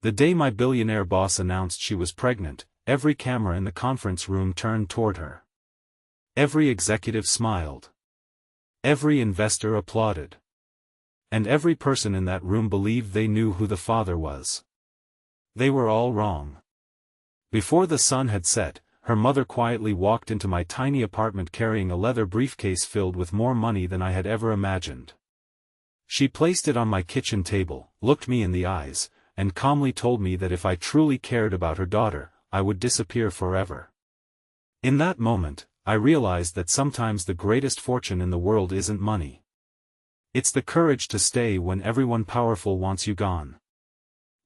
The day my billionaire boss announced she was pregnant, every camera in the conference room turned toward her. Every executive smiled. Every investor applauded. And every person in that room believed they knew who the father was. They were all wrong. Before the sun had set, her mother quietly walked into my tiny apartment carrying a leather briefcase filled with more money than I had ever imagined. She placed it on my kitchen table, looked me in the eyes, and calmly told me that if I truly cared about her daughter, I would disappear forever. In that moment, I realized that sometimes the greatest fortune in the world isn't money. It's the courage to stay when everyone powerful wants you gone.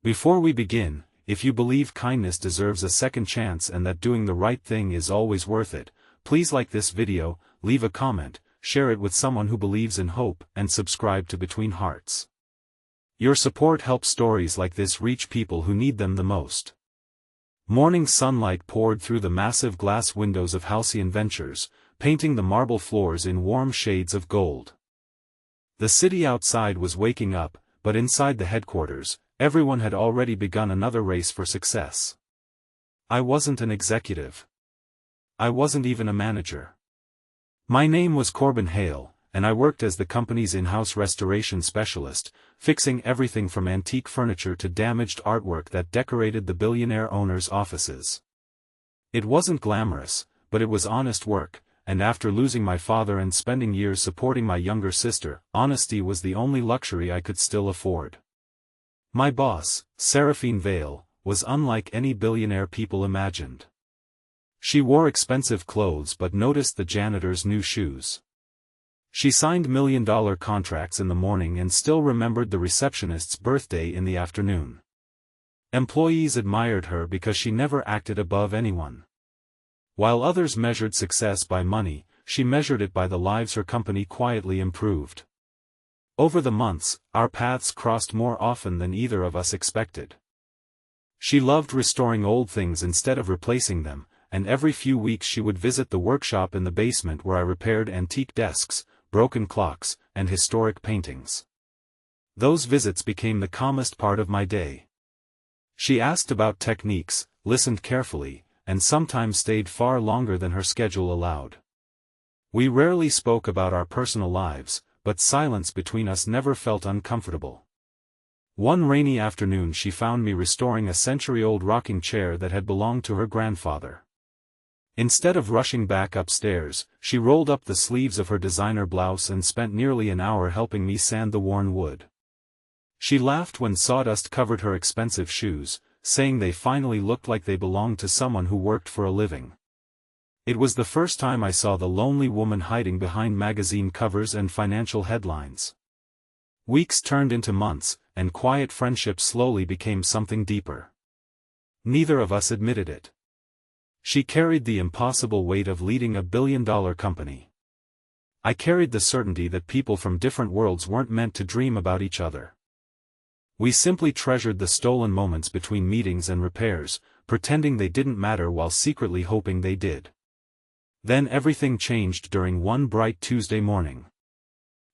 Before we begin, if you believe kindness deserves a second chance and that doing the right thing is always worth it, please like this video, leave a comment, share it with someone who believes in hope, and subscribe to Between Hearts. Your support helps stories like this reach people who need them the most. Morning sunlight poured through the massive glass windows of Halcyon Ventures, painting the marble floors in warm shades of gold. The city outside was waking up, but inside the headquarters, everyone had already begun another race for success. I wasn't an executive. I wasn't even a manager. My name was Corbin Hale, and I worked as the company's in-house restoration specialist, fixing everything from antique furniture to damaged artwork that decorated the billionaire owner's offices. It wasn't glamorous, but it was honest work, and after losing my father and spending years supporting my younger sister, honesty was the only luxury I could still afford. My boss, Seraphine Vale, was unlike any billionaire people imagined. She wore expensive clothes but noticed the janitor's new shoes. She signed million-dollar contracts in the morning and still remembered the receptionist's birthday in the afternoon. Employees admired her because she never acted above anyone. While others measured success by money, she measured it by the lives her company quietly improved. Over the months, our paths crossed more often than either of us expected. She loved restoring old things instead of replacing them, and every few weeks she would visit the workshop in the basement where I repaired antique desks, broken clocks, and historic paintings. Those visits became the calmest part of my day. She asked about techniques, listened carefully, and sometimes stayed far longer than her schedule allowed. We rarely spoke about our personal lives, but silence between us never felt uncomfortable. One rainy afternoon she found me restoring a century-old rocking chair that had belonged to her grandfather. Instead of rushing back upstairs, she rolled up the sleeves of her designer blouse and spent nearly an hour helping me sand the worn wood. She laughed when sawdust covered her expensive shoes, saying they finally looked like they belonged to someone who worked for a living. It was the first time I saw the lonely woman hiding behind magazine covers and financial headlines. Weeks turned into months, and quiet friendship slowly became something deeper. Neither of us admitted it. She carried the impossible weight of leading a billion-dollar company. I carried the certainty that people from different worlds weren't meant to dream about each other. We simply treasured the stolen moments between meetings and repairs, pretending they didn't matter while secretly hoping they did. Then everything changed during one bright Tuesday morning.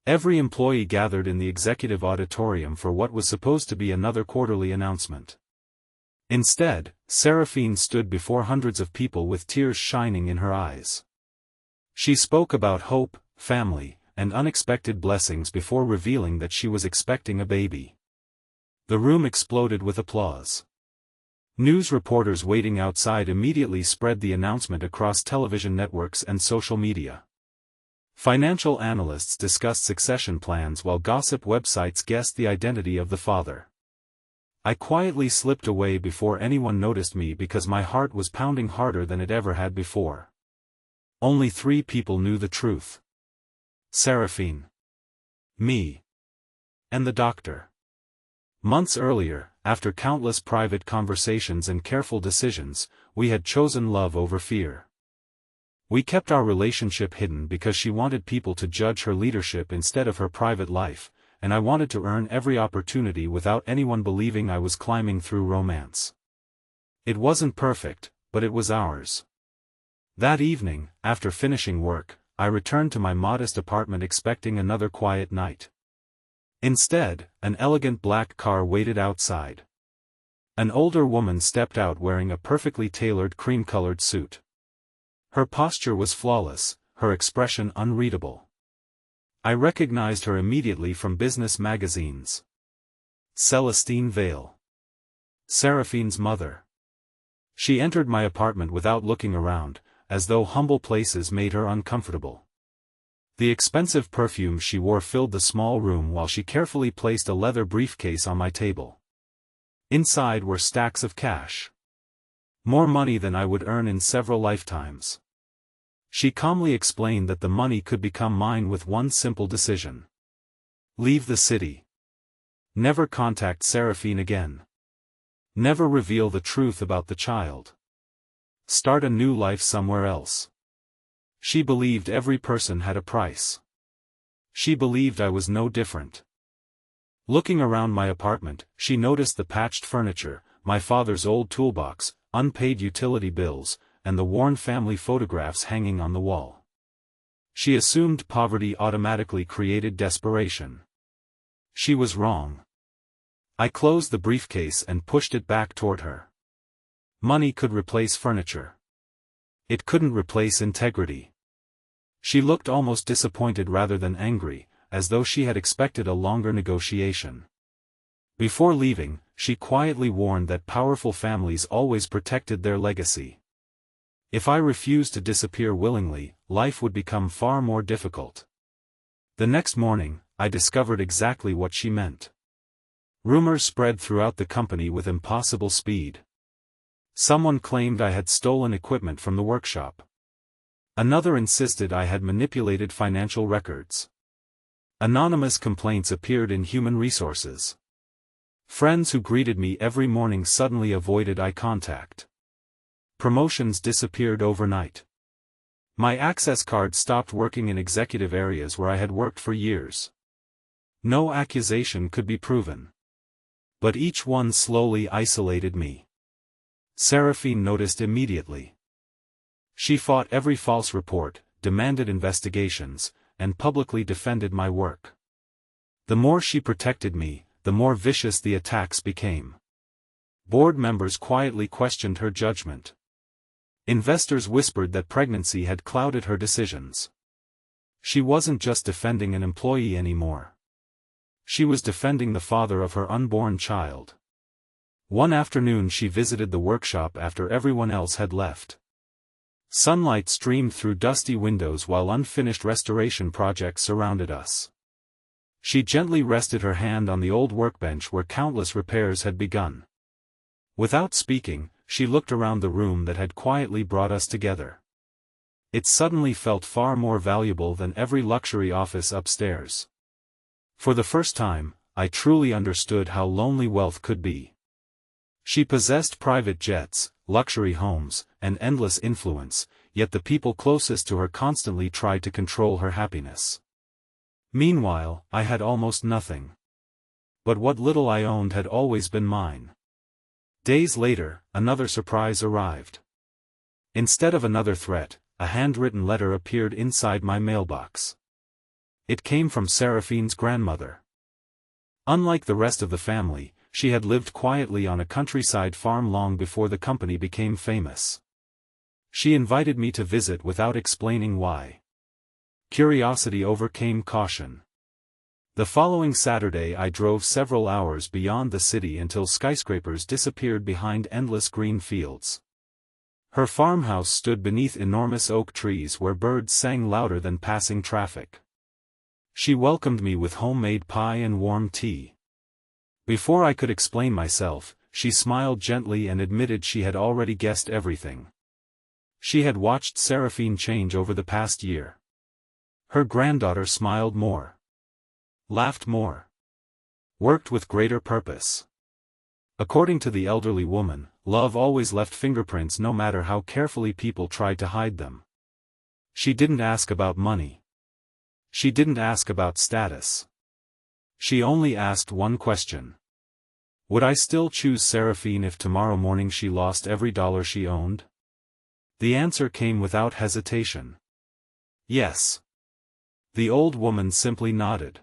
Every employee gathered in the executive auditorium for what was supposed to be another quarterly announcement. Instead, Seraphine stood before hundreds of people with tears shining in her eyes. She spoke about hope, family, and unexpected blessings before revealing that she was expecting a baby. The room exploded with applause. News reporters waiting outside immediately spread the announcement across television networks and social media. Financial analysts discussed succession plans while gossip websites guessed the identity of the father. I quietly slipped away before anyone noticed me because my heart was pounding harder than it ever had before. Only 3 people knew the truth. Seraphine, me, and the doctor. Months earlier, after countless private conversations and careful decisions, we had chosen love over fear. We kept our relationship hidden because she wanted people to judge her leadership instead of her private life, and I wanted to earn every opportunity without anyone believing I was climbing through romance. It wasn't perfect, but it was ours. That evening, after finishing work, I returned to my modest apartment expecting another quiet night. Instead, an elegant black car waited outside. An older woman stepped out wearing a perfectly tailored cream-colored suit. Her posture was flawless, her expression unreadable. I recognized her immediately from business magazines. Celestine Vale. Seraphine's mother. She entered my apartment without looking around, as though humble places made her uncomfortable. The expensive perfume she wore filled the small room while she carefully placed a leather briefcase on my table. Inside were stacks of cash. More money than I would earn in several lifetimes. She calmly explained that the money could become mine with one simple decision. Leave the city. Never contact Seraphine again. Never reveal the truth about the child. Start a new life somewhere else. She believed every person had a price. She believed I was no different. Looking around my apartment, she noticed the patched furniture, my father's old toolbox, unpaid utility bills, and the worn family photographs hanging on the wall. She assumed poverty automatically created desperation. She was wrong. I closed the briefcase and pushed it back toward her. Money could replace furniture. It couldn't replace integrity. She looked almost disappointed rather than angry, as though she had expected a longer negotiation. Before leaving, she quietly warned that powerful families always protected their legacy. If I refused to disappear willingly, life would become far more difficult. The next morning, I discovered exactly what she meant. Rumors spread throughout the company with impossible speed. Someone claimed I had stolen equipment from the workshop. Another insisted I had manipulated financial records. Anonymous complaints appeared in human resources. Friends who greeted me every morning suddenly avoided eye contact. Promotions disappeared overnight. My access card stopped working in executive areas where I had worked for years. No accusation could be proven. But each one slowly isolated me. Seraphine noticed immediately. She fought every false report, demanded investigations, and publicly defended my work. The more she protected me, the more vicious the attacks became. Board members quietly questioned her judgment. Investors whispered that pregnancy had clouded her decisions. She wasn't just defending an employee anymore. She was defending the father of her unborn child. One afternoon she visited the workshop after everyone else had left. Sunlight streamed through dusty windows while unfinished restoration projects surrounded us. She gently rested her hand on the old workbench where countless repairs had begun. Without speaking, she looked around the room that had quietly brought us together. It suddenly felt far more valuable than every luxury office upstairs. For the first time, I truly understood how lonely wealth could be. She possessed private jets, luxury homes, and endless influence, yet the people closest to her constantly tried to control her happiness. Meanwhile, I had almost nothing. But what little I owned had always been mine. Days later, another surprise arrived. Instead of another threat, a handwritten letter appeared inside my mailbox. It came from Seraphine's grandmother. Unlike the rest of the family, she had lived quietly on a countryside farm long before the company became famous. She invited me to visit without explaining why. Curiosity overcame caution. The following Saturday I drove several hours beyond the city until skyscrapers disappeared behind endless green fields. Her farmhouse stood beneath enormous oak trees where birds sang louder than passing traffic. She welcomed me with homemade pie and warm tea. Before I could explain myself, she smiled gently and admitted she had already guessed everything. She had watched Seraphine change over the past year. Her granddaughter smiled more. Laughed more. Worked with greater purpose. According to the elderly woman, love always left fingerprints no matter how carefully people tried to hide them. She didn't ask about money. She didn't ask about status. She only asked one question. Would I still choose Seraphine if tomorrow morning she lost every dollar she owned? The answer came without hesitation. Yes. The old woman simply nodded.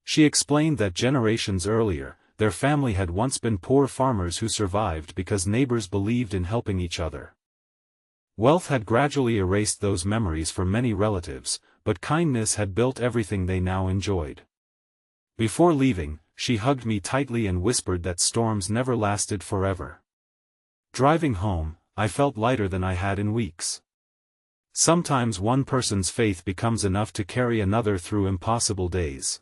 She explained that generations earlier, their family had once been poor farmers who survived because neighbors believed in helping each other. Wealth had gradually erased those memories for many relatives, but kindness had built everything they now enjoyed. Before leaving, she hugged me tightly and whispered that storms never lasted forever. Driving home, I felt lighter than I had in weeks. Sometimes one person's faith becomes enough to carry another through impossible days.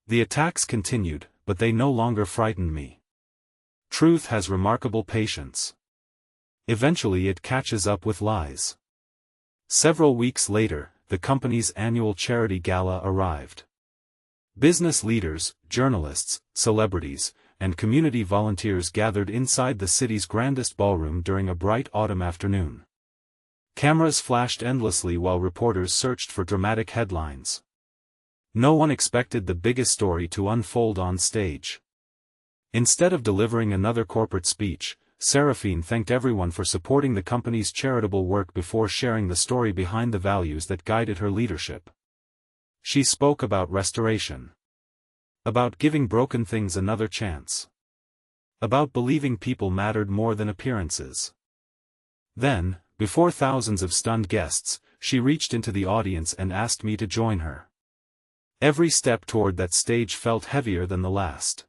The attacks continued, but they no longer frightened me. Truth has remarkable patience. Eventually it catches up with lies. Several weeks later, the company's annual charity gala arrived. Business leaders, journalists, celebrities, and community volunteers gathered inside the city's grandest ballroom during a bright autumn afternoon. Cameras flashed endlessly while reporters searched for dramatic headlines. No one expected the biggest story to unfold on stage. Instead of delivering another corporate speech, Seraphine thanked everyone for supporting the company's charitable work before sharing the story behind the values that guided her leadership. She spoke about restoration. About giving broken things another chance. About believing people mattered more than appearances. Then, before thousands of stunned guests, she reached into the audience and asked me to join her. Every step toward that stage felt heavier than the last.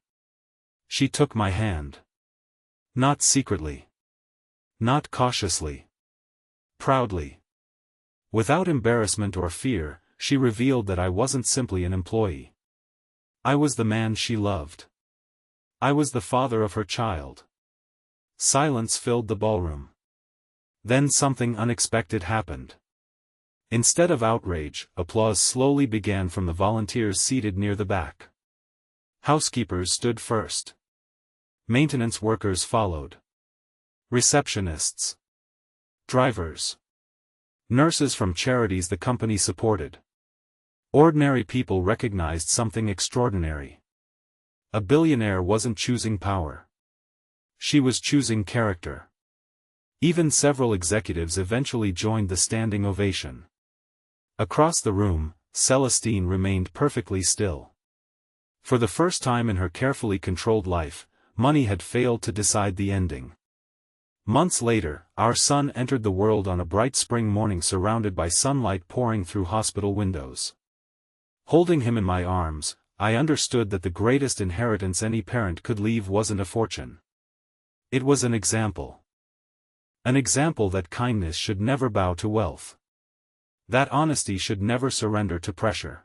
She took my hand. Not secretly. Not cautiously. Proudly. Without embarrassment or fear, she revealed that I wasn't simply an employee. I was the man she loved. I was the father of her child. Silence filled the ballroom. Then something unexpected happened. Instead of outrage, applause slowly began from the volunteers seated near the back. Housekeepers stood first. Maintenance workers followed. Receptionists. Drivers. Nurses from charities the company supported. Ordinary people recognized something extraordinary. A billionaire wasn't choosing power. She was choosing character. Even several executives eventually joined the standing ovation. Across the room, Celestine remained perfectly still. For the first time in her carefully controlled life, money had failed to decide the ending. Months later, our son entered the world on a bright spring morning surrounded by sunlight pouring through hospital windows. Holding him in my arms, I understood that the greatest inheritance any parent could leave wasn't a fortune. It was an example. An example that kindness should never bow to wealth. That honesty should never surrender to pressure.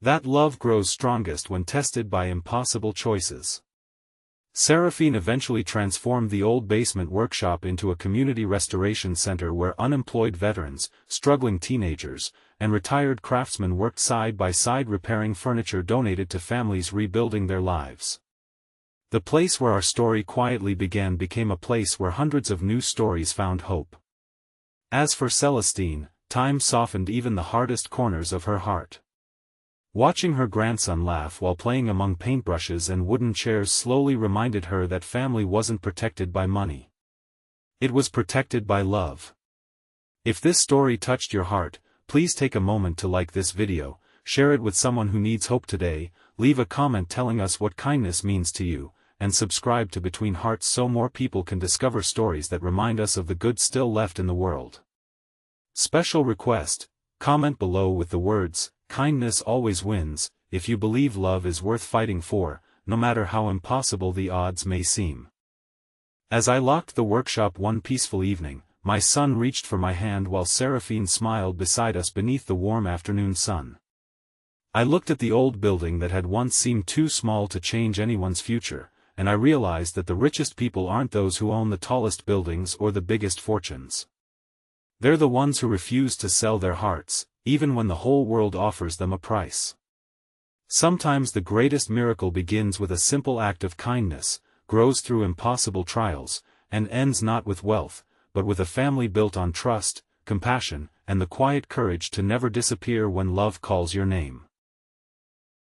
That love grows strongest when tested by impossible choices. Seraphine eventually transformed the old basement workshop into a community restoration center where unemployed veterans, struggling teenagers, and retired craftsmen worked side by side repairing furniture donated to families rebuilding their lives. The place where our story quietly began became a place where hundreds of new stories found hope. As for Celestine, time softened even the hardest corners of her heart. Watching her grandson laugh while playing among paintbrushes and wooden chairs slowly reminded her that family wasn't protected by money. It was protected by love. If this story touched your heart, please take a moment to like this video, share it with someone who needs hope today, leave a comment telling us what kindness means to you, and subscribe to Between Hearts so more people can discover stories that remind us of the good still left in the world. Special request, comment below with the words, "Kindness always wins," if you believe love is worth fighting for, no matter how impossible the odds may seem. As I locked the workshop one peaceful evening, my son reached for my hand while Seraphine smiled beside us beneath the warm afternoon sun. I looked at the old building that had once seemed too small to change anyone's future, and I realized that the richest people aren't those who own the tallest buildings or the biggest fortunes. They're the ones who refuse to sell their hearts, even when the whole world offers them a price. Sometimes the greatest miracle begins with a simple act of kindness, grows through impossible trials, and ends not with wealth, but with a family built on trust, compassion, and the quiet courage to never disappear when love calls your name.